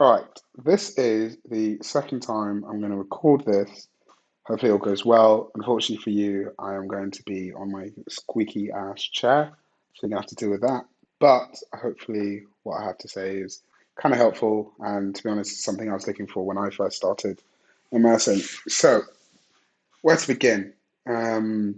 All right, this is the second time I'm going to record this. Hopefully, it all goes well. Unfortunately for you, I am going to be on my squeaky ass chair, so you're going to have to deal with that. But hopefully, what I have to say is kind of helpful, and to be honest, it's something I was looking for when I first started immersing. So, where to begin? Um,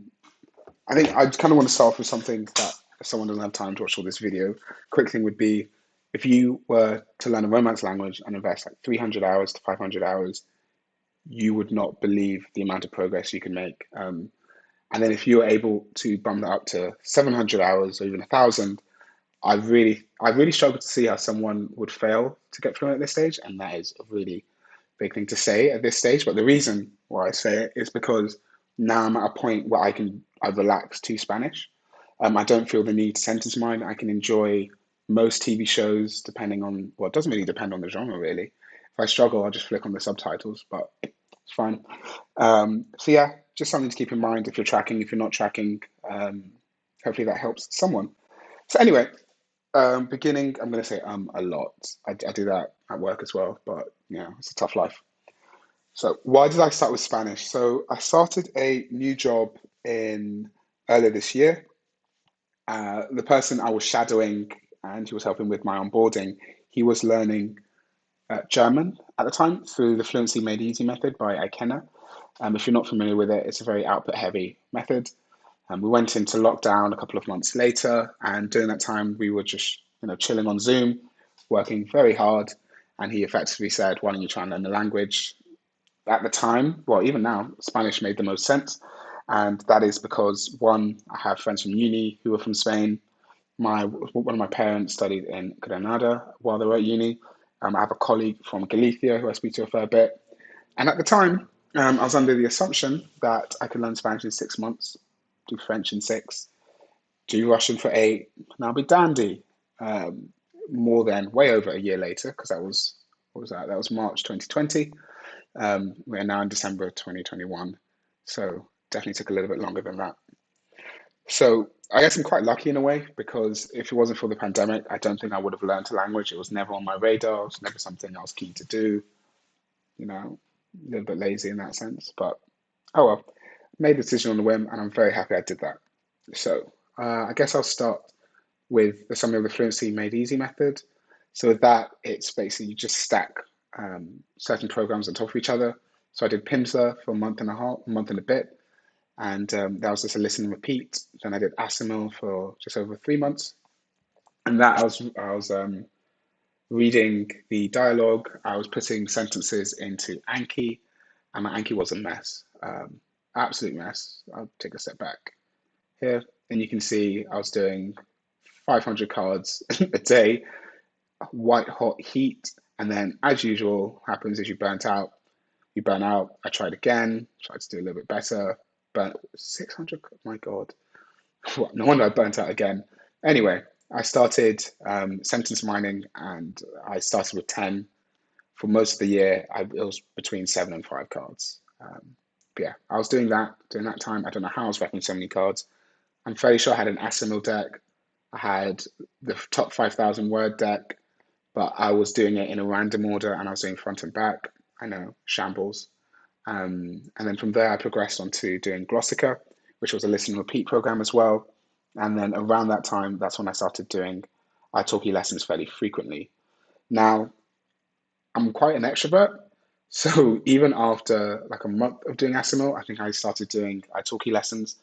I think I just kind of want to start off with something that if someone doesn't have time to watch all this video, quick thing would be if you were to learn a Romance language and invest like 300 hours to 500 hours, you would not believe the amount of progress you can make. And then if you were able to bump that up to 700 hours or even 1,000, I really struggle to see how someone would fail to get through at this stage. And that is a really big thing to say at this stage. But the reason why I say it is because now I'm at a point where I relax to Spanish. I don't feel the need to sentence mine. I can enjoy most TV shows depending on, well, it doesn't really depend on the genre really. If I struggle, I'll just flick on the subtitles, but it's fine. So yeah, just something to keep in mind if you're tracking, if you're not tracking, hopefully that helps someone. So anyway, beginning, I'm going to say a lot. I do that at work as well, but yeah, it's a tough life. So why did I start with Spanish? So I started a new job in earlier this year. The person I was shadowing and he was helping with my onboarding, he was learning German at the time through the Fluency Made Easy method by Ikena. If you're not familiar with it, it's a very output heavy method. We went into lockdown a couple of months later, and during that time, we were just chilling on Zoom, working very hard. And he effectively said, "Why don't you try and learn the language?" At the time, well, even now, Spanish made the most sense, and that is because one, I have friends from uni who are from Spain. One of my parents studied in Granada while they were at uni. I have a colleague from Galicia who I speak to a fair bit, and at the time, I was under the assumption that I could learn Spanish in 6 months, do French in six, do Russian for eight, and I'll be dandy. Um, More than way over a year later, because that was what was that? That was March 2020. We're now in December 2021, so definitely took a little bit longer than that. So I guess I'm quite lucky in a way because if it wasn't for the pandemic, I don't think I would have learned a language. It was never on my radar. It was never something I was keen to do. A little bit lazy in that sense, but oh well. Made the decision on the whim, and I'm very happy I did that. So I guess I'll start with the summary of the Fluency Made Easy method. So with that, it's basically you just stack certain programs on top of each other. So I did Pimsleur for a month and a half, a month and a bit, and that was just a listen and repeat. Then I did Asimil for just over 3 months, and that I was reading the dialogue. I was putting sentences into Anki, and my Anki was a mess, absolute mess. I'll take a step back here, and you can see I was doing 500 cards a day, white hot heat, and then as usual happens is you burn out. I tried again, tried to do a little bit better, but 600, my God, no wonder I burnt out again. Anyway, I started sentence mining and I started with 10. For most of the year, it was between 7 and 5 cards. But yeah, I was doing that during that time. I don't know how I was wrecking so many cards. I'm fairly sure I had an Asimil deck. I had the top 5,000 word deck, but I was doing it in a random order and I was doing front and back. I know, shambles. And then from there, I progressed on to doing Glossica, which was a listen and repeat program as well. And then around that time, that's when I started doing italki lessons fairly frequently. Now, I'm quite an extrovert. So even after like a month of doing Asimil, I think I started doing italki lessons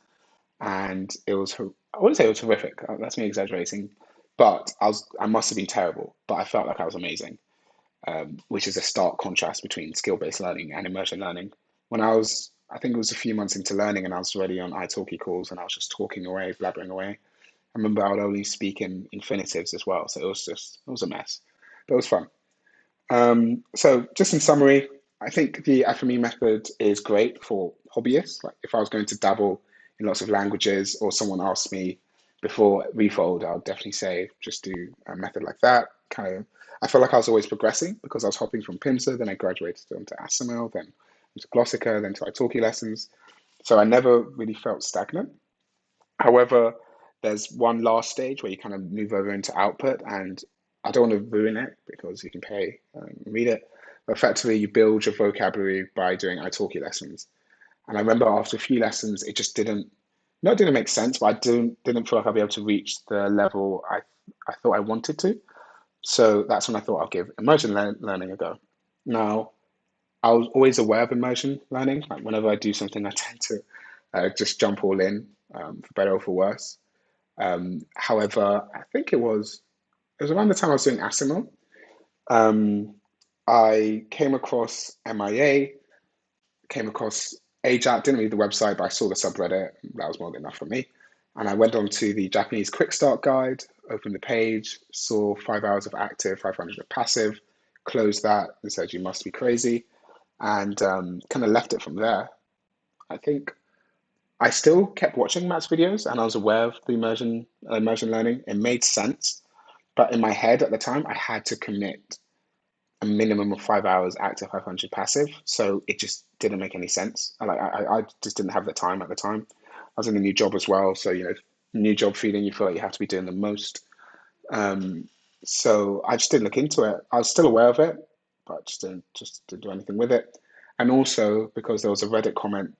and it was, I wouldn't say it was horrific. That's me exaggerating, but I must have been terrible, but I felt like I was amazing, which is a stark contrast between skill-based learning and immersion learning. I think it was a few months into learning and I was already on italki calls and I was just talking away, blabbering away. I remember I would only speak in infinitives as well, so it was a mess, but it was fun. So just in summary, I think the FME method is great for hobbyists. Like if I was going to dabble in lots of languages or someone asked me before Refold, I would definitely say just do a method like that. I felt like I was always progressing because I was hopping from Pimsleur, then I graduated into Asimil, then into Glossica, then to Italki lessons. So I never really felt stagnant. However, there's one last stage where you kind of move over into output, and I don't want to ruin it because you can pay and read it. But effectively, you build your vocabulary by doing italki lessons. And I remember after a few lessons, it just didn't, not didn't make sense, but I didn't feel like I'd be able to reach the level I thought I wanted to. So that's when I thought I'll give learning a go. Now, I was always aware of immersion learning. Like whenever I do something, I tend to just jump all in, for better or for worse. However, I think it was around the time I was doing ASIMO. Um, I came across MIA, came across AJAT, didn't read the website, but I saw the subreddit. That was more than enough for me. And I went on to the Japanese Quick Start Guide, opened the page, saw 5 hours of active, 500 of passive, closed that and said, you must be crazy, and kind of left it from there. I think I still kept watching Matt's videos and I was aware of the immersion learning. It made sense. But in my head at the time, I had to commit a minimum of 5 hours active, 500 passive. So it just didn't make any sense. I just didn't have the time at the time. I was in a new job as well. So, new job feeling, you feel like you have to be doing the most. Um, so I just didn't look into it. I was still aware of it, but just didn't do anything with it. And also because there was a Reddit comment,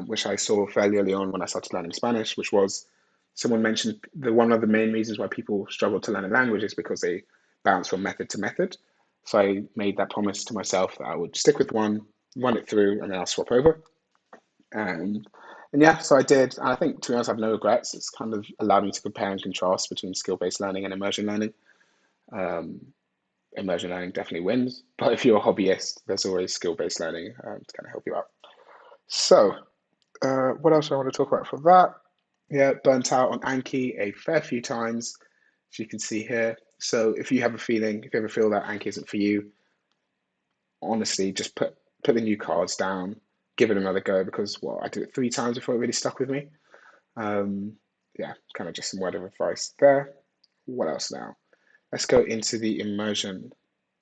which I saw fairly early on when I started learning Spanish, which was someone mentioned one of the main reasons why people struggle to learn a language is because they bounce from method to method. So I made that promise to myself that I would stick with one, run it through, and then I'll swap over. And and yeah, so I did. And I think, to be honest, I have no regrets. It's kind of allowed me to compare and contrast between skill-based learning and immersion learning. Um, Immersion learning definitely wins, but if you're a hobbyist, there's always skill-based learning to kind of help you out. So, what else do I want to talk about for that? Yeah, burnt out on Anki a fair few times, as you can see here. So if you have a feeling, if you ever feel that Anki isn't for you, honestly, just put the new cards down, give it another go because well, I did it 3 times before it really stuck with me. Um, yeah, kind of just some word of advice there. What else now? Let's go into the immersion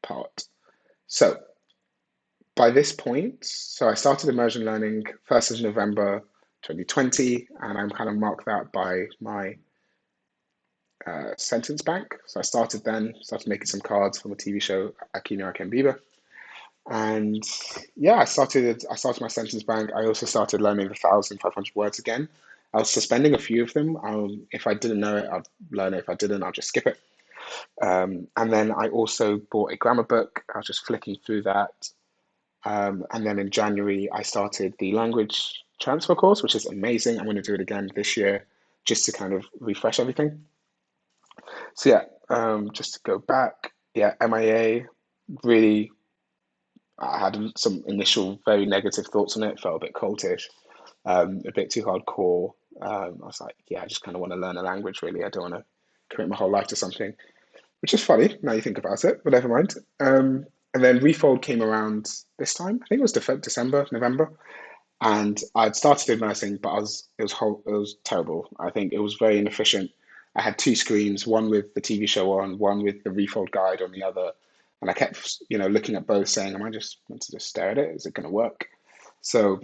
part. So by this point, so I started immersion learning 1st of November 2020, and I'm kind of marked that by my sentence bank. So I started making some cards from a TV show, Aki no Biba. And yeah, I started my sentence bank. I also started learning the 1,500 words again. I was suspending a few of them. If I didn't know it, I'd learn it. If I didn't, I'll just skip it. And then I also bought a grammar book. I was just flicking through that. And then in January, I started the language transfer course, which is amazing. I'm going to do it again this year just to kind of refresh everything. So yeah, just to go back, yeah, MIA really, I had some initial very negative thoughts on it, felt a bit cultish, a bit too hardcore. I was like, yeah, I just kind of want to learn a language, really. I don't want to commit my whole life to something, which is funny now you think about it, but never mind. And then Refold came around this time. I think it was December, November, and I'd started immersing, but it was terrible. I think it was very inefficient. I had 2 screens, one with the TV show on, one with the Refold guide on the other, and I kept, looking at both, saying, "Am I just meant to just stare at it? Is it going to work?" So,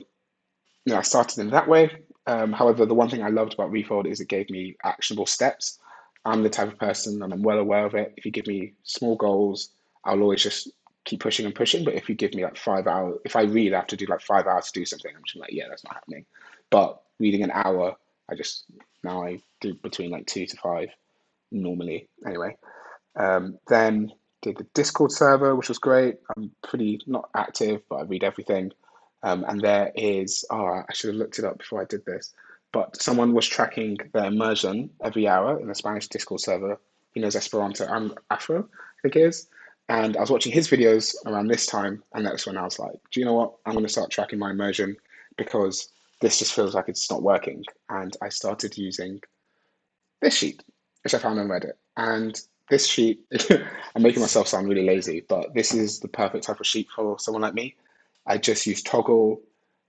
I started in that way. However, the one thing I loved about Refold is it gave me actionable steps. I'm the type of person, and I'm well aware of it. If you give me small goals, I'll always just keep pushing and pushing. But if you give me like 5 hours, if I read, I have to do like 5 hours to do something. I'm just like, yeah, that's not happening. But reading an hour, now I do between like 2 to 5 normally. Anyway, then did the Discord server, which was great. I'm pretty not active, but I read everything. And there is, I should have looked it up before I did this, but someone was tracking their immersion every hour in the Spanish Discord server. He knows Esperanto and Afro, I think it is. And I was watching his videos around this time, and that's when I was like, do you know what? I'm going to start tracking my immersion because this just feels like it's not working. And I started using this sheet, which I found on Reddit. And this sheet, I'm making myself sound really lazy, but this is the perfect type of sheet for someone like me. I just use toggle.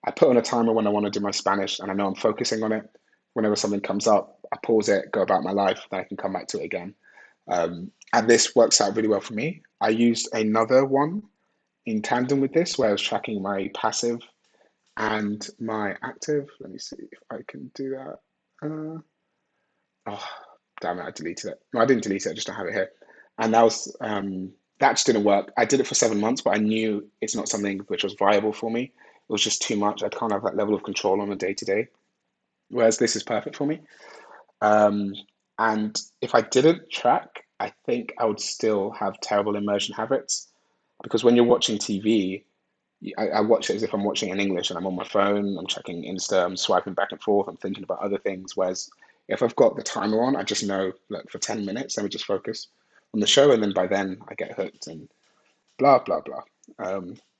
I put on a timer when I want to do my Spanish, and I know I'm focusing on it. Whenever something comes up, I pause it, go about my life, then I can come back to it again. And this works out really well for me. I used another one in tandem with this where I was tracking my passive and my active. Let me see if I can do that. Oh, damn it, I deleted it. No, I didn't delete it, I just don't have it here. And that just didn't work. I did it for 7 months, but I knew it's not something which was viable for me. It was just too much. I can't have that level of control on a day to day. Whereas this is perfect for me. Um, and if I didn't track, I think I would still have terrible immersion habits because when you're watching TV, I watch it as if I'm watching in English and I'm on my phone, I'm checking Insta, I'm swiping back and forth, I'm thinking about other things. Whereas if I've got the timer on, I just know, look, for 10 minutes, let me just focus on the show. And then by then I get hooked and blah, blah, blah.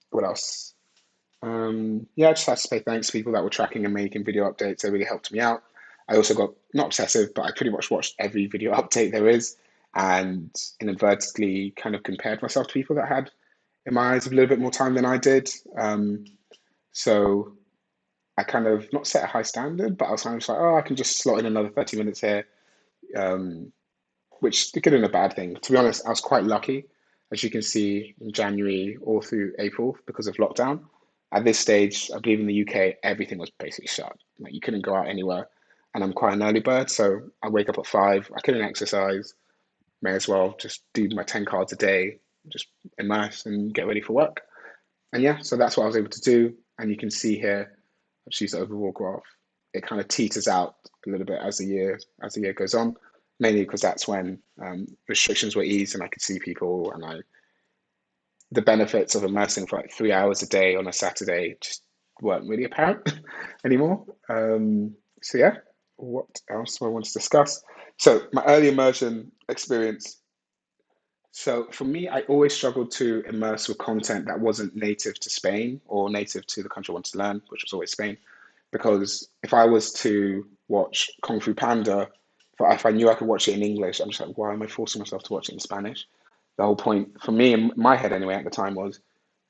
What else? Yeah, I just have to say thanks to people that were tracking and making video updates. They really helped me out. I also got not obsessive, but I pretty much watched every video update there is and inadvertently kind of compared myself to people that had, in my eyes, a little bit more time than I did. So I kind of not set a high standard, but I was kind of like, oh, I can just slot in another 30 minutes here, um, which is a good and a bad thing. To be honest, I was quite lucky, as you can see in January all through April because of lockdown. At this stage, I believe in the UK, everything was basically shut. Like you couldn't go out anywhere. And I'm quite an early bird, so I wake up at 5. I couldn't exercise. May as well just do my 10 cards a day, just immerse and get ready for work. And yeah, so that's what I was able to do. And you can see here, I've used the overall graph. It kind of teeters out a little bit as the year goes on, mainly because that's when restrictions were eased and I could see people and the benefits of immersing for like 3 hours a day on a Saturday just weren't really apparent anymore. So yeah, what else do I want to discuss? So my early immersion experience, so for me, I always struggled to immerse with content that wasn't native to Spain or native to the country I wanted to learn, which was always Spain. Because if I was to watch Kung Fu Panda, if I knew I could watch it in English, I'm just like, why am I forcing myself to watch it in Spanish? The whole point for me, in my head anyway, at the time was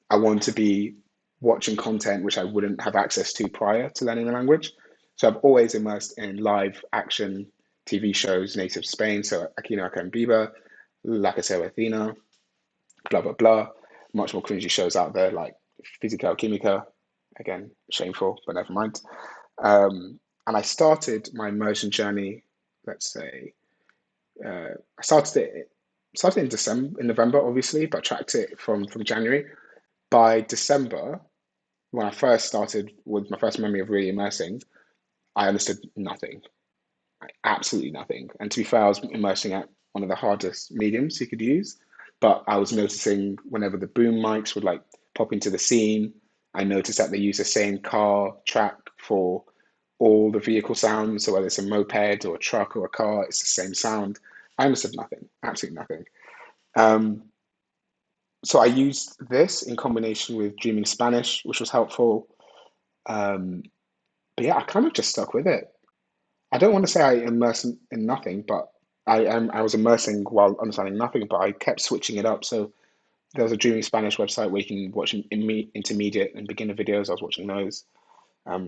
I wanted to be watching content which I wouldn't have access to prior to learning the language. So I've always immersed in live action TV shows native to Spain. So Aquino and Biba, La Casa Athena, blah blah blah. Much more cringy shows out there like Physica Química. Again, shameful, but never mind. And I started my immersion journey. Let's say I started in December, in November, obviously, but tracked it from January. By December, when I first started with my first memory of really immersing, I understood nothing, absolutely nothing. And to be fair, I was immersing at one of the hardest mediums you could use. But I was noticing whenever the boom mics would like pop into the scene, I noticed that they use the same car track for all the vehicle sounds. So whether it's a moped or a truck or a car, it's the same sound. I understood nothing, absolutely nothing. Um, so I used this in combination with Dreaming Spanish, which was helpful. Um, but yeah, I kind of just stuck with it. I don't want to say I immersed in nothing, but I was immersing while understanding nothing, but I kept switching it up. So there was a Dreaming Spanish website where you can watch intermediate and beginner videos. I was watching those.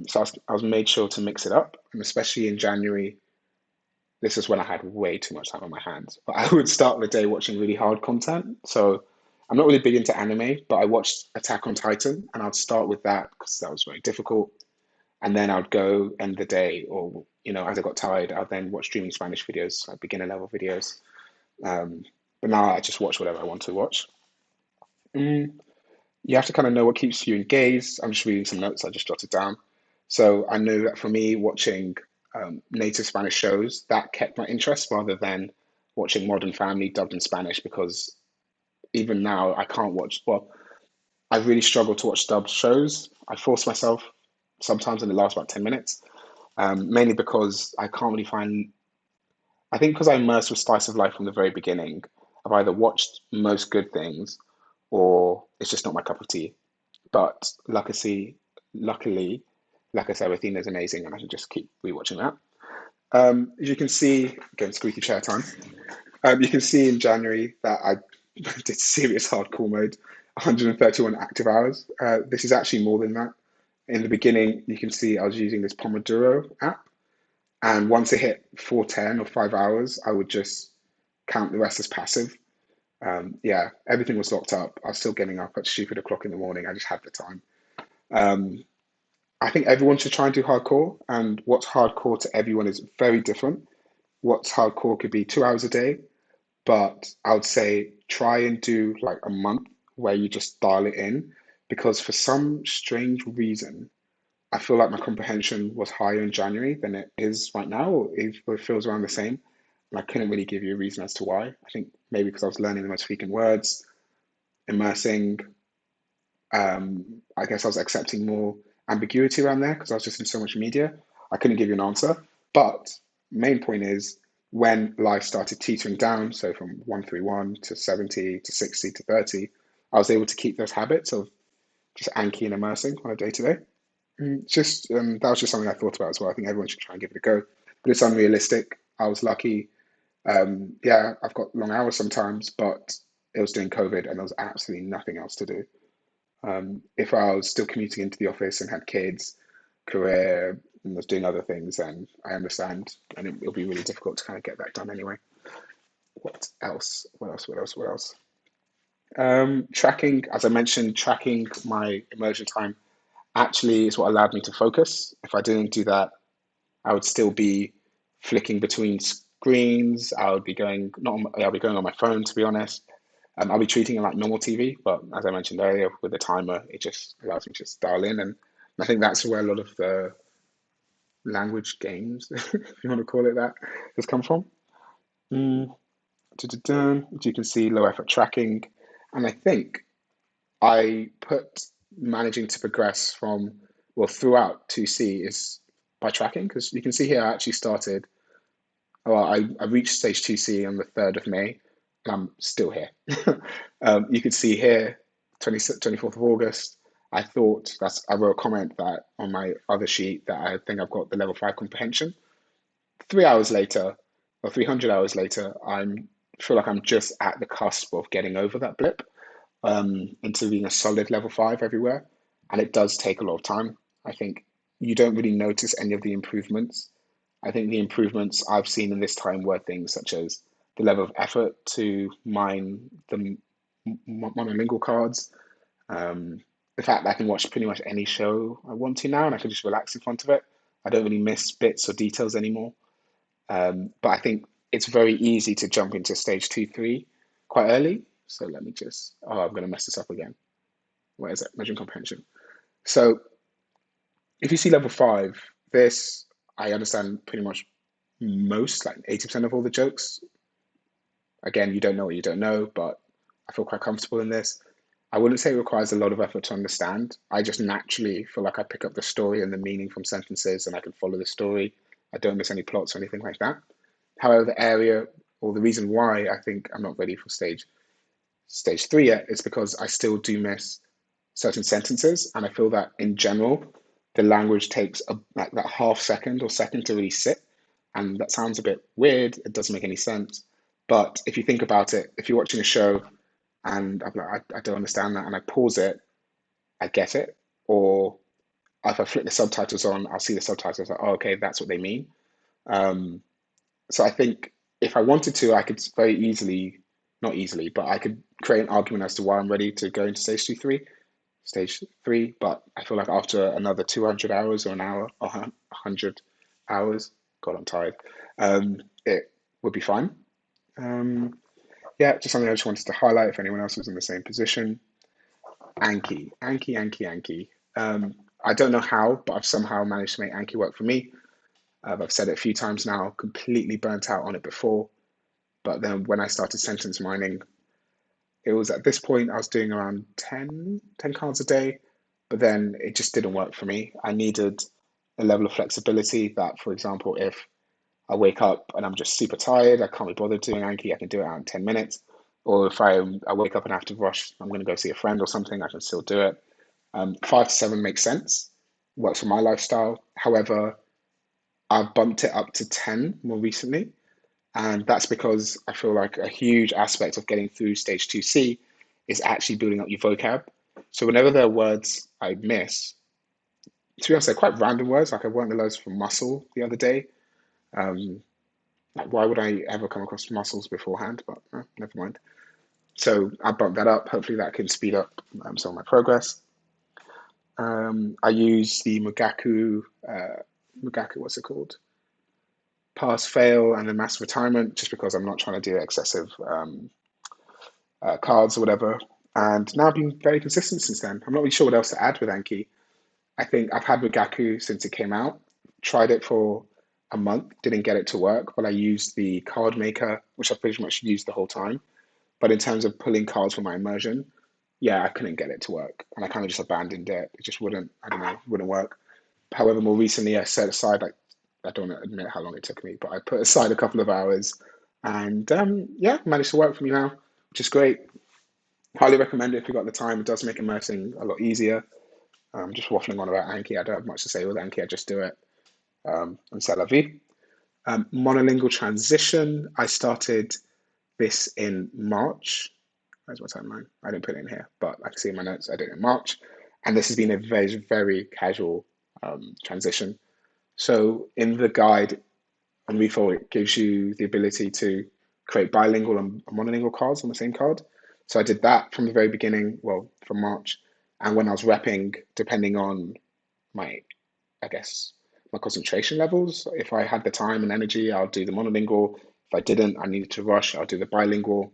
So I was made sure to mix it up, and especially in January, this is when I had way too much time on my hands. But I would start the day watching really hard content. So I'm not really big into anime, but I watched Attack on Titan, and I'd start with that because that was very difficult. And then I'd go end the day, or as I got tired, I'd then watch streaming Spanish videos, like beginner level videos. Um, but now I just watch whatever I want to watch. Mm, you have to kind of know what keeps you engaged. I'm just reading some notes I just jotted down. So I know that for me, watching native Spanish shows that kept my interest rather than watching Modern Family dubbed in Spanish because even now I can't watch. Well, I really struggle to watch dubbed shows. I force myself sometimes in the last about 10 minutes, mainly because I can't really find. I think because I immersed with Slice of Life from the very beginning, I've either watched most good things or it's just not my cup of tea. But luckily, like I said, Athena is amazing, and I can just keep rewatching that. As you can see, again, squeaky chair time. You can see in January that I did serious hardcore mode, 131 active hours. This is actually more than that. In the beginning, you can see I was using this Pomodoro app, and once it hit 410 or 5 hours, I would just count the rest as passive. Yeah, everything was locked up. I was still getting up at stupid o'clock in the morning. I just had the time. Um, I think everyone should try and do hardcore, and what's hardcore to everyone is very different. What's hardcore could be 2 hours a day, but I would say try and do like a month where you just dial it in, because for some strange reason, I feel like my comprehension was higher in January than it is right now, or it feels around the same. And I couldn't really give you a reason as to why. I think maybe because I was learning the most frequent words, immersing. I guess I was accepting more ambiguity around there because I was just in so much media. I couldn't give you an answer. But main point is when life started teetering down, so from 131 to 70 to 60 to 30, I was able to keep those habits of just Anki and immersing on a day to day. Just that was just something I thought about as well. I think everyone should try and give it a go, but it's unrealistic. I was lucky. Yeah, I've got long hours sometimes, but it was during COVID and there was absolutely nothing else to do. If I was still commuting into the office and had kids, career, and was doing other things, then I understand, and it'll be really difficult to kind of get that done anyway. What else? What else? What else? What else? Tracking, as I mentioned, tracking my immersion time actually is what allowed me to focus. If I didn't do that, I would still be flicking between screens. I would be going not on, I'll be going on my phone, to be honest. I'll be treating it like normal TV, but as I mentioned earlier, with the timer, it just allows me to just dial in, and I think that's where a lot of the language games, if you want to call it that, has come from. Mm, As you can see, low effort tracking, and I think I put managing to progress from well throughout 2C is by tracking, because you can see here I actually started. Well, I reached stage 2C on the 3rd of May, and I'm still here. You could see here, 24th of August, I wrote a comment that on my other sheet that I think I've got the level 5 comprehension. 3 hours later, or 300 hours later, feel like I'm just at the cusp of getting over that blip into being a solid level 5 everywhere. And it does take a lot of time. I think you don't really notice any of the improvements. I think the improvements I've seen in this time were things such as the level of effort to mine the monolingual cards, the fact that I can watch pretty much any show I want to now and I can just relax in front of it. I don't really miss bits or details anymore. But I think it's very easy to jump into stage 2, 3 quite early. So let me just, oh, I'm going to mess this up again. Where is it? Measuring comprehension. So if you see level 5, this, I understand pretty much most, like 80% of all the jokes. Again, you don't know what you don't know, but I feel quite comfortable in this. I wouldn't say it requires a lot of effort to understand. I just naturally feel like I pick up the story and the meaning from sentences and I can follow the story. I don't miss any plots or anything like that. However, the area or the reason why I think I'm not ready for stage 3 yet is because I still do miss certain sentences, and I feel that in general, the language takes like that half second or second to really sit, and that sounds a bit weird. It doesn't make any sense, but if you think about it, if you're watching a show and I'm like, I don't understand that, and I pause it, I get it, or if I flick the subtitles on, I'll see the subtitles like, oh, okay, that's what they mean. Um, so I think if I wanted to, I could very easily, not easily, but I could create an argument as to why I'm ready to go into stage three. But I feel like after another 200 hours or an hour or 100 hours, God, I'm tired, it would be fine. Um, yeah, just something I just wanted to highlight if anyone else was in the same position. Anki. I don't know how, but I've somehow managed to make Anki work for me. I've said it a few times now, completely burnt out on it before. But then when I started sentence mining, it was at this point I was doing around 10 cards a day, but then it just didn't work for me. I needed a level of flexibility that, for example, if I wake up and I'm just super tired, I can't be bothered doing Anki, I can do it out in 10 minutes. Or if I wake up and have to rush, I'm going to go see a friend or something, I can still do it. 5 to 7 makes sense, works for my lifestyle. However, I've bumped it up to 10 more recently. And that's because I feel like a huge aspect of getting through stage 2C is actually building up your vocab. So whenever there are words I miss, to be honest, they're quite random words. Like I learned the loads from muscle the other day. Um, like why would I ever come across muscles beforehand? But never mind. So I bumped that up. Hopefully that can speed up some of my progress. I use the Mugaku, what's it called? pass, fail, and then mass retirement, just because I'm not trying to do excessive cards or whatever. And now I've been very consistent since then. I'm not really sure what else to add with Anki. I think I've had Rigaku since it came out. Tried it for a month, didn't get it to work, but I used the card maker, which I pretty much used the whole time. But in terms of pulling cards for my immersion, yeah, I couldn't get it to work, and I kind of just abandoned it. It just wouldn't, I don't know, wouldn't work. However, more recently, I set aside, like, I don't want to admit how long it took me, but I put aside a couple of hours, and yeah, managed to work for me now, which is great. Highly recommend it if you've got the time. It does make immersing a lot easier. Just waffling on about Anki. I don't have much to say with Anki. I just do it. And c'est la vie. Monolingual Transition. I started this in March. Where's my timeline? I didn't put it in here, but I can see in my notes I did it in March. And this has been a very, very casual transition. So in the guide on Refold, it gives you the ability to create bilingual and monolingual cards on the same card. So I did that from the very beginning, well, from March. And when I was repping, depending on my, I guess, my concentration levels, if I had the time and energy, I'll do the monolingual. If I didn't, I needed to rush, I'll do the bilingual.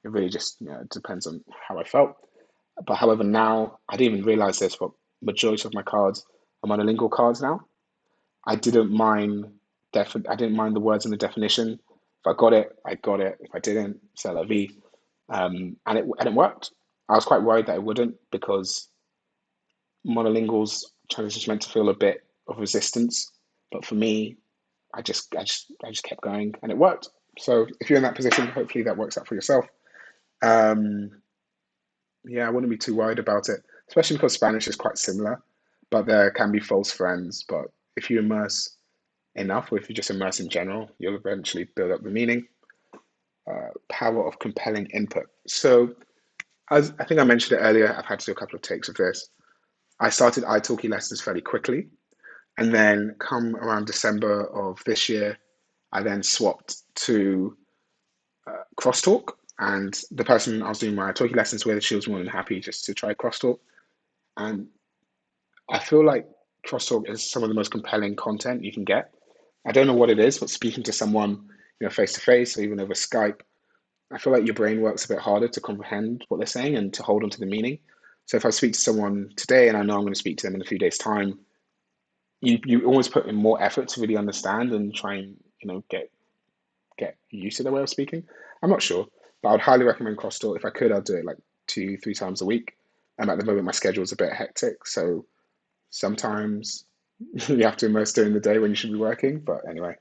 It really just, it depends on how I felt. But however, now I didn't even realize this, but majority of my cards are monolingual cards now. I didn't mind I didn't mind the words in the definition. If I got it, I got it. If I didn't, c'est la vie. And it worked. I was quite worried that it wouldn't, because monolinguals transitions meant to feel a bit of resistance. But for me, I just kept going, and it worked. So if you're in that position, hopefully that works out for yourself. Um, yeah, I wouldn't be too worried about it, especially because Spanish is quite similar, but there can be false friends. But if you immerse enough, or if you just immerse in general, you'll eventually build up the meaning. Power of compelling input. So, as I think I mentioned it earlier, I've had to do a couple of takes of this. I started italki lessons fairly quickly, and then come around December of this year, I then swapped to crosstalk. And the person I was doing my italki lessons with, she was more than happy just to try crosstalk. And I feel like crosstalk is some of the most compelling content you can get. I don't know what it is, but speaking to someone, face to face or even over Skype, I feel like your brain works a bit harder to comprehend what they're saying and to hold on to the meaning. So if I speak to someone today and I know I'm going to speak to them in a few days' time, you always put in more effort to really understand and try and get used to their way of speaking. I'm not sure, but I would highly recommend crosstalk. If I could, I'd do it like 2, 3 times a week. And at the moment, my schedule is a bit hectic, so sometimes you have to immerse during the day when you should be working. But anyway,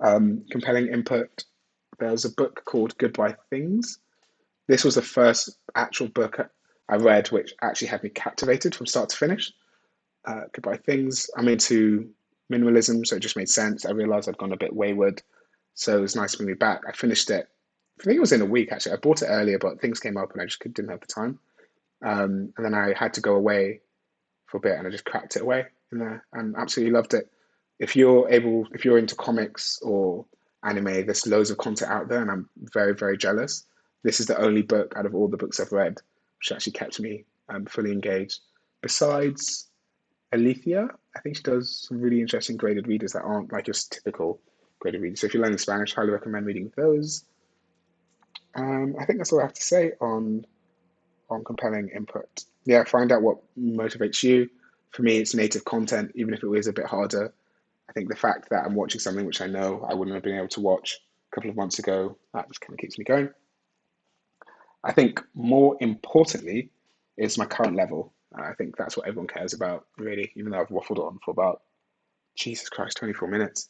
compelling input. There's a book called Goodbye Things. This was the first actual book I read which actually had me captivated from start to finish. Goodbye Things. I'm into minimalism, so it just made sense. I realized I'd gone a bit wayward, so it was nice to bring me back. I finished it. I think it was in a week actually. I bought it earlier, but things came up and I just didn't have the time. And then I had to go away for a bit, and I just cracked it away in there and absolutely loved it. If you're into comics or anime, there's loads of content out there, and I'm very, very jealous. This is the only book out of all the books I've read which actually kept me fully engaged. Besides Alethea, I think she does some really interesting graded readers that aren't like just typical graded readers. So if you're learning Spanish, highly recommend reading those. I think that's all I have to say on compelling input. Yeah, find out what motivates you. For me, it's native content, even if it is a bit harder. I think the fact that I'm watching something which I know I wouldn't have been able to watch a couple of months ago, that just kind of keeps me going. I think more importantly is my current level. I think that's what everyone cares about, really, even though I've waffled on for about, Jesus Christ, 24 minutes.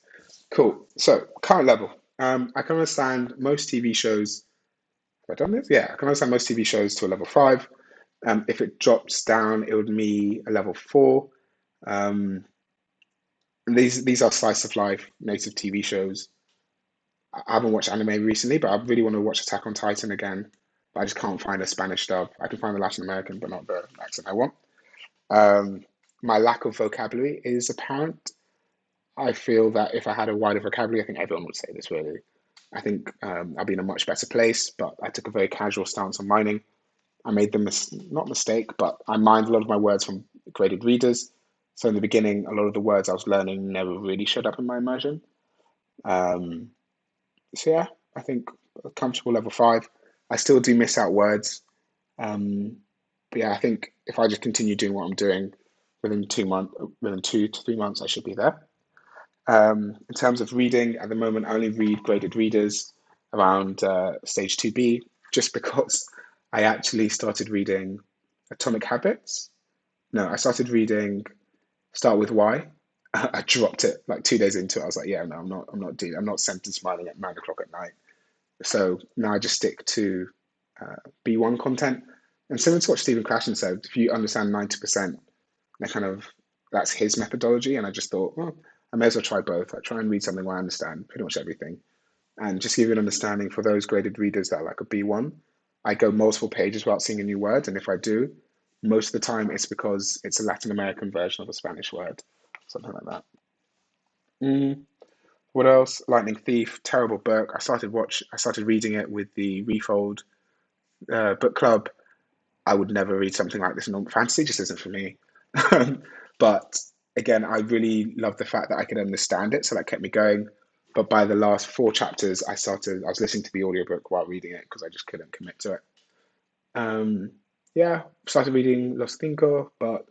Cool. So, current level. I can understand most TV shows. Have I done this? Yeah, I can understand most TV shows to a level 5. If it drops down, it would be a level 4. Um, these are slice of life native TV shows. I haven't watched anime recently, but I really want to watch Attack on Titan again. But I just can't find a Spanish dub. I can find the Latin American, but not the accent I want. Um, my lack of vocabulary is apparent. I feel that if I had a wider vocabulary, I think everyone would say this really. I think I'd be in a much better place, but I took a very casual stance on mining. I made the not mistake, but I mined a lot of my words from graded readers. So in the beginning, a lot of the words I was learning never really showed up in my immersion. Um, so yeah, I think a comfortable level 5. I still do miss out words. Um, but yeah, I think if I just continue doing what I'm doing, within 2 to 3 months, I should be there. In terms of reading, at the moment, I only read graded readers around stage 2B, just because I actually started reading Atomic Habits. No, I started reading Start With Why. I dropped it like 2 days into it. I was like, yeah, no, I'm not sentence mining at 9 o'clock at night. So now I just stick to B1 content. And similar to what Stephen Krashen said, if you understand 90%, that kind of that's his methodology. And I just thought, well, I may as well try both. I try and read something where I understand pretty much everything. And just give you an understanding for those graded readers that are like a B1, I go multiple pages without seeing a new word. And if I do, most of the time it's because it's a Latin American version of a Spanish word, something like that. Mm, what else? Lightning Thief, terrible book. I started reading it with the Refold book club. I would never read something like this in normal fantasy, just isn't for me. But again, I really love the fact that I could understand it, so that kept me going. But by the last 4 chapters, I was listening to the audiobook while reading it because I just couldn't commit to it. Um, yeah, started reading Los Cinco, but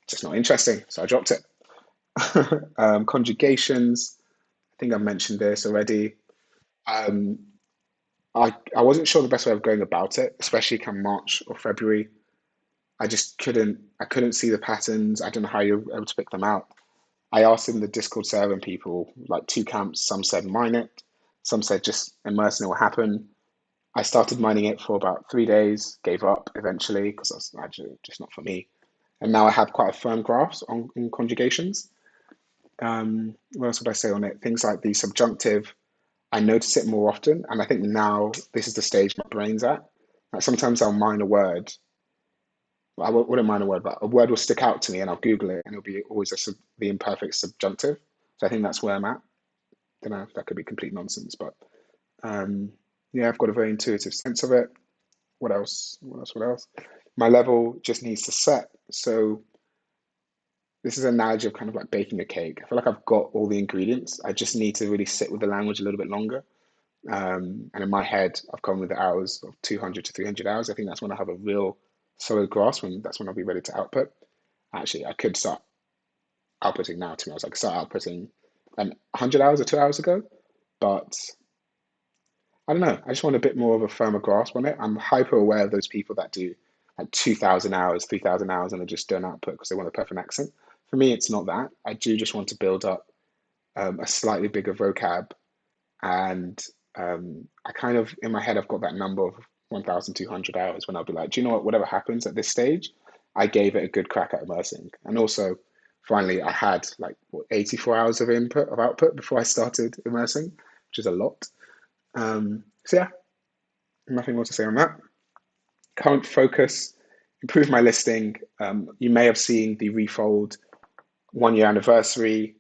just not interesting, so I dropped it. Conjugations, I think I mentioned this already. Um, I wasn't sure the best way of going about it, especially come March or February. I couldn't see the patterns. I don't know how you're able to pick them out. I asked in the Discord server and people, like 2 camps, some said mine it, some said just immerse and it will happen. I started mining it for about 3 days, gave up eventually because I was actually just not for me. And now I have quite a firm grasp on in conjugations. What else would I say on it? Things like the subjunctive, I notice it more often. And I think now this is the stage my brain's at. Like sometimes I'll mine a word, wouldn't mind a word, but a word will stick out to me and I'll Google it and it'll be always the imperfect subjunctive. So I think that's where I'm at. Don't know if that could be complete nonsense, but um, yeah, I've got a very intuitive sense of it. What else? What else? What else? My level just needs to set. So this is an analogy of kind of like baking a cake. I feel like I've got all the ingredients. I just need to really sit with the language a little bit longer. And in my head, I've come with the hours of 200 to 300 hours. I think that's when I have a real solid grasp, and that's when I'll be ready to output. Actually, I could start outputting now, to be honest. I could start outputting 100 hours or 2 hours ago, but I don't know. I just want a bit more of a firmer grasp on it. I'm hyper aware of those people that do like 2,000 hours, 3,000 hours, and they just don't output because they want a perfect accent. For me, it's not that. I do just want to build up a slightly bigger vocab. And I kind of, in my head, I've got that number of 1,200 hours when I'll be like, do you know what? Whatever happens at this stage, I gave it a good crack at immersing. And also, finally, I had like what, 84 hours of output before I started immersing, which is a lot. So yeah, nothing more to say on that. Current focus, improve my listing. You may have seen the Refold 1 year anniversary.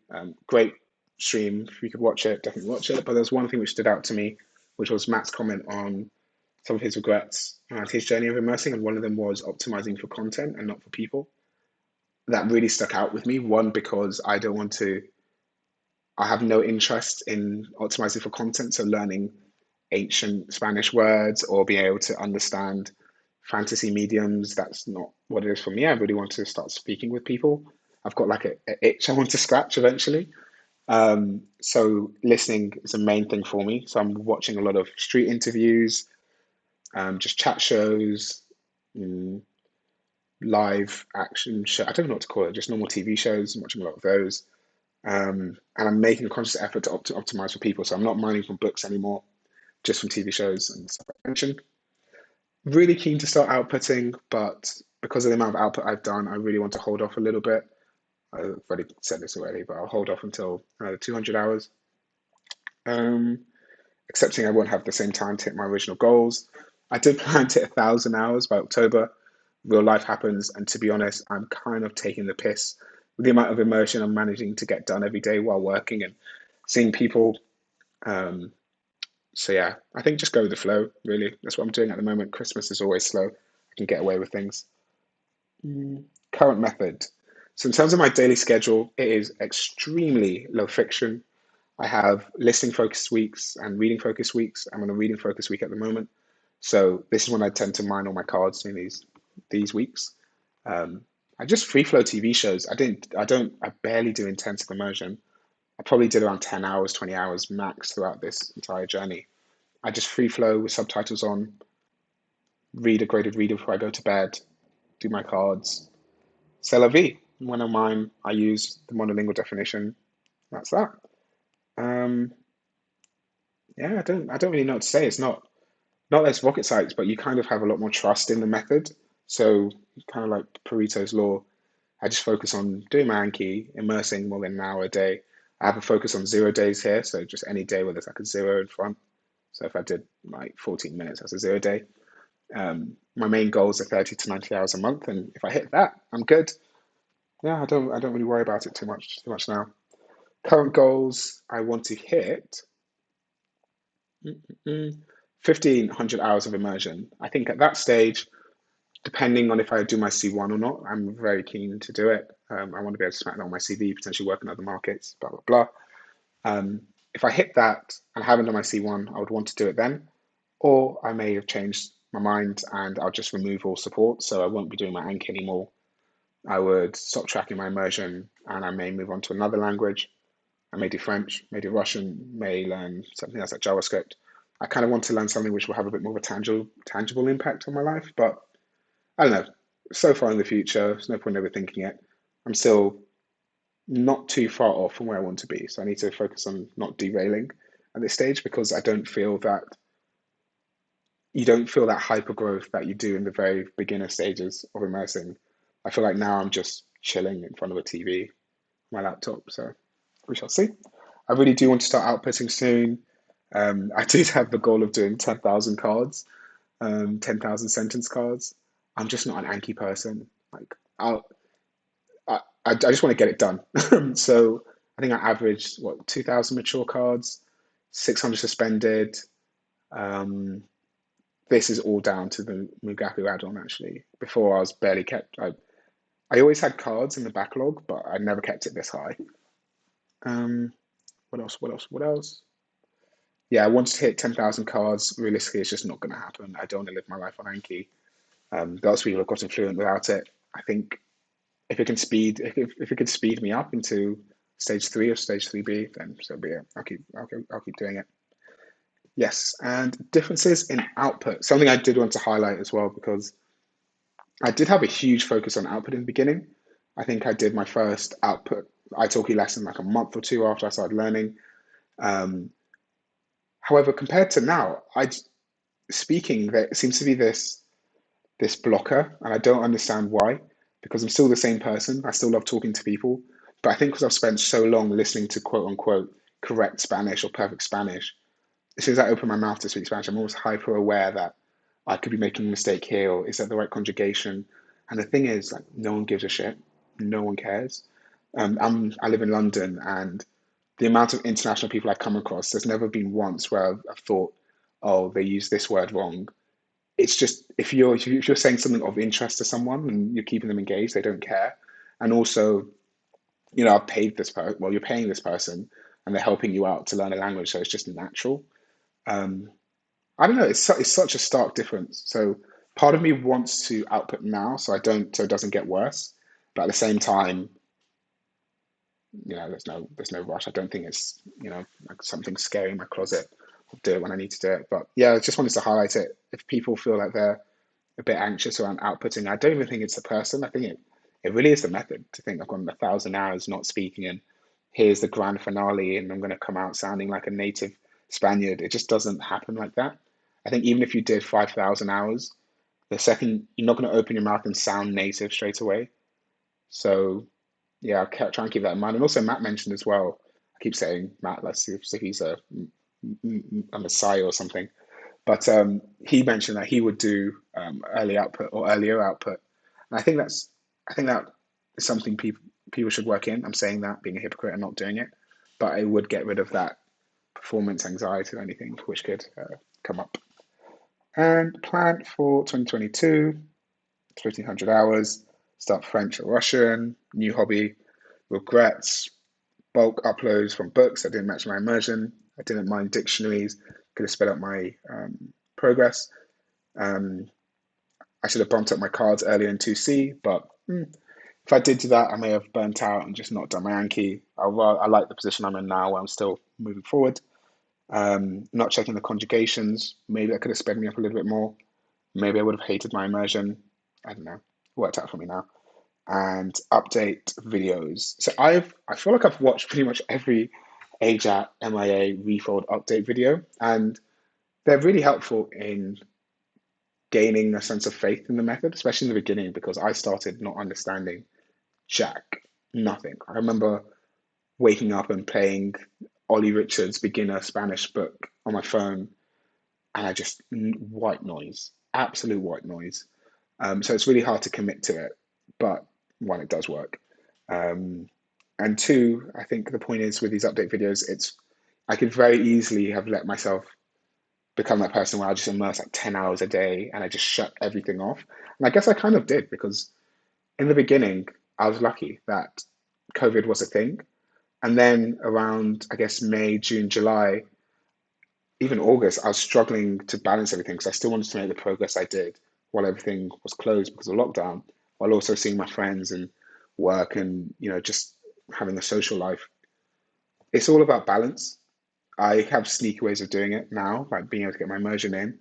Great stream. If you could watch it, definitely watch it. But there's one thing which stood out to me, which was Matt's comment on some of his regrets and his journey of immersing. And one of them was optimizing for content and not for people. That really stuck out with me. One, because I have no interest in optimizing for content. So learning ancient Spanish words or being able to understand fantasy mediums, that's not what it is for me. I really want to start speaking with people. I've got like a itch I want to scratch eventually. So listening is a main thing for me. So I'm watching a lot of street interviews, just chat shows, mm, live action show. I don't know what to call it, just normal TV shows. I'm watching a lot of those. And I'm making a conscious effort to optimize for people. So I'm not mining from books anymore, just from TV shows and stuff like I mentioned. Really keen to start outputting, but because of the amount of output I've done, I really want to hold off a little bit. I've already said this already, but I'll hold off until 200 hours. Um, Accepting I won't have the same time to hit my original goals. I did plan to hit 1,000 hours by October. Real life happens, and to be honest, I'm kind of taking the piss with the amount of immersion I'm managing to get done every day while working and seeing people. Um, so yeah, I think just go with the flow, really. That's what I'm doing at the moment. Christmas is always slow. I can get away with things. Current method. So in terms of my daily schedule, it is extremely low friction. I have listening focus weeks and reading focus weeks. I'm on a reading focus week at the moment. So this is when I tend to mine all my cards in these weeks. Um, I just free flow TV shows. I barely do intensive immersion. I probably did around 10 hours, 20 hours max throughout this entire journey. I just free flow with subtitles on, read a graded reader before I go to bed, do my cards. C'est la vie. When I mine, I use the monolingual definition. That's that. Um, yeah, I don't really know what to say. It's not less rocket science, but you kind of have a lot more trust in the method. So kind of like Pareto's law, I just focus on doing my Anki, immersing more than an hour a day. I have a focus on 0 days here, so just any day where there's like a zero in front. So if I did like 14 minutes, that's a 0 day. My main goals are 30 to 90 hours a month, and if I hit that, I'm good. Yeah, I don't really worry about it too much now. Current goals I want to hit 1,500 hours of immersion. I think at that stage, depending on if I do my C1 or not, I'm very keen to do it. I want to be able to smack that on my CV, potentially work in other markets, blah, blah, blah. If I hit that and I haven't done my C1, I would want to do it then. Or I may have changed my mind and I'll just remove all support. So I won't be doing my Anki anymore. I would stop tracking my immersion and I may move on to another language. I may do French, may do Russian, may learn something else like JavaScript. I kind of want to learn something which will have a bit more of a tangible impact on my life, but I don't know. So far in the future, there's no point overthinking it. I'm still not too far off from where I want to be. So I need to focus on not derailing at this stage because I don't feel that you don't feel that hyper growth that you do in the very beginner stages of immersing. I feel like now I'm just chilling in front of a TV, my laptop. So we shall see. I really do want to start outputting soon. I did have the goal of doing 10,000 cards, 10,000 sentence cards. I'm just not an Anki person. Like I just want to get it done. So I think I averaged what 2,000 mature cards, 600 suspended. Um, this is all down to the Mugaku add-on actually. Before I was barely kept. I always had cards in the backlog, but I never kept it this high. Um, what else? What else? What else? Yeah, I wanted to hit 10,000 cards. Realistically, it's just not going to happen. I don't want to live my life on Anki. Lots of people have gotten fluent without it. I think if it could speed me up into stage three or stage 3B, then so be it. I'll keep doing it. Yes, and differences in output. Something I did want to highlight as well because I did have a huge focus on output in the beginning. I think I did my first output italki lesson like a month or two after I started learning. Um, However, compared to now, I speaking there seems to be this blocker, and I don't understand why, because I'm still the same person. I still love talking to people. But I think because I've spent so long listening to quote unquote correct Spanish or perfect Spanish, as soon as I open my mouth to speak Spanish, I'm always hyper aware that I could be making a mistake here, or is that the right conjugation? And the thing is, like, no one gives a shit. No one cares. I live in London, and the amount of international people I come across, there's never been once where I've thought, oh, they use this word wrong. It's just if you're saying something of interest to someone and you're keeping them engaged, they don't care. And also, I've paid this person. Well, you're paying this person, and they're helping you out to learn a language, so it's just natural. Um, I don't know. It's such a stark difference. So part of me wants to output now, so it doesn't get worse. But at the same time, there's no rush. I don't think it's like something scary in my closet. I'll do it when I need to do it. But yeah, I just wanted to highlight it. If people feel like they're a bit anxious around outputting. I don't even think it's the person. I think it really is the method to think I've gone 1,000 hours not speaking and here's the grand finale and I'm going to come out sounding like a native Spaniard. It just doesn't happen like that. I think even if you did 5,000 hours, the second you're not going to open your mouth and sound native straight away. So yeah, I'll try and keep that in mind. And also Matt mentioned as well, I keep saying Matt, let's see if he's a messiah or something. But he mentioned that he would do early output or earlier output, and I think that is something people should work in. I'm saying that being a hypocrite and not doing it, but it would get rid of that performance anxiety or anything which could come up. And plan for 2022, 1,500 hours, start French or Russian, new hobby, regrets. bulk uploads from books that didn't match my immersion. I didn't mind dictionaries, could have sped up my progress. I should have bumped up my cards earlier in 2C, but if I did do that, I may have burnt out and just not done my Anki. I like the position I'm in now where I'm still moving forward. Not checking the conjugations. Maybe that could have sped me up a little bit more. Maybe I would have hated my immersion. I don't know. Worked out for me now. And update videos. So I feel like I've watched pretty much every AJAT, MIA, Refold update video, and they're really helpful in gaining a sense of faith in the method, especially in the beginning, because I started not understanding jack, nothing. I remember waking up and playing Ollie Richard's beginner Spanish book on my phone, and I just white noise, absolute white noise. So it's really hard to commit to it, but one, it does work. And two, I think the point is with these update videos, I could very easily have let myself become that person where I just immerse like 10 hours a day and I just shut everything off. And I guess I kind of did because in the beginning, I was lucky that COVID was a thing. And then around, I guess, May, June, July, even August, I was struggling to balance everything because I still wanted to make the progress I did while everything was closed because of lockdown, while also seeing my friends and work and, just having a social life. It's all about balance. I have sneaky ways of doing it now, like being able to get my immersion in,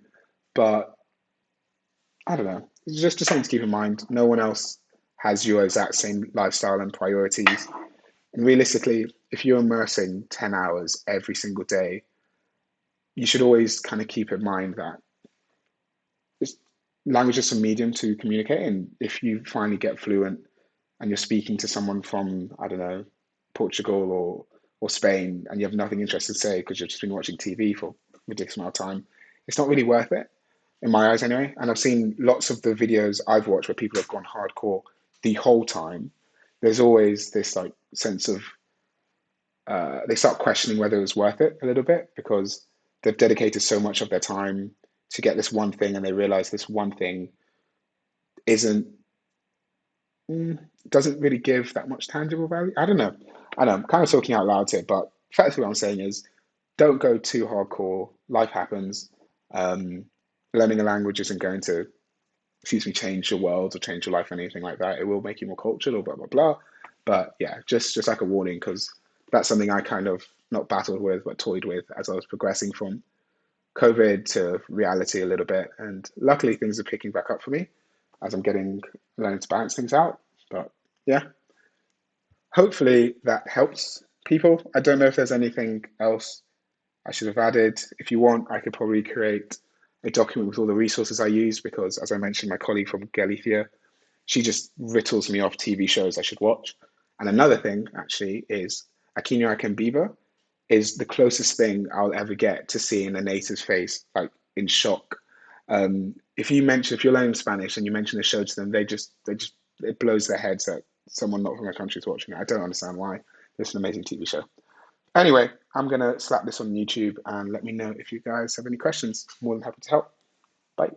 but I don't know. It's just something to keep in mind. No one else has your exact same lifestyle and priorities. And realistically, if you're immersing 10 hours every single day, you should always kind of keep in mind that it's, language is a medium to communicate. And if you finally get fluent and you're speaking to someone from, I don't know, Portugal or Spain, and you have nothing interesting to say because you've just been watching TV for a ridiculous amount of time, it's not really worth it, in my eyes anyway. And I've seen lots of the videos I've watched where people have gone hardcore the whole time. There's always this like sense of they start questioning whether it was worth it a little bit because they've dedicated so much of their time to get this one thing, and they realize this one thing isn't doesn't really give that much tangible value. I don't know. I know I'm kind of talking out loud here, but effectively what I'm saying is don't go too hardcore. Life happens. Um, Learning a language isn't going to, excuse me, change your world or change your life or anything like that. It will make you more cultured or blah blah blah. But yeah, just like a warning because that's something I kind of not battled with but toyed with as I was progressing from COVID to reality a little bit. And luckily things are picking back up for me as I'm learning to balance things out. But yeah, hopefully that helps people. I don't know if there's anything else I should have added. If you want, I could probably create a document with all the resources I use because, as I mentioned, my colleague from Galicia, she just riddles me off TV shows I should watch. And another thing, actually, is Aquino Akembiba is the closest thing I'll ever get to seeing a native's face, like in shock. If you're learning Spanish and you mention the show to them, it blows their heads that someone not from their country is watching it. I don't understand why. It's an amazing TV show. Anyway, I'm gonna slap this on YouTube and let me know if you guys have any questions. More than happy to help. Bye.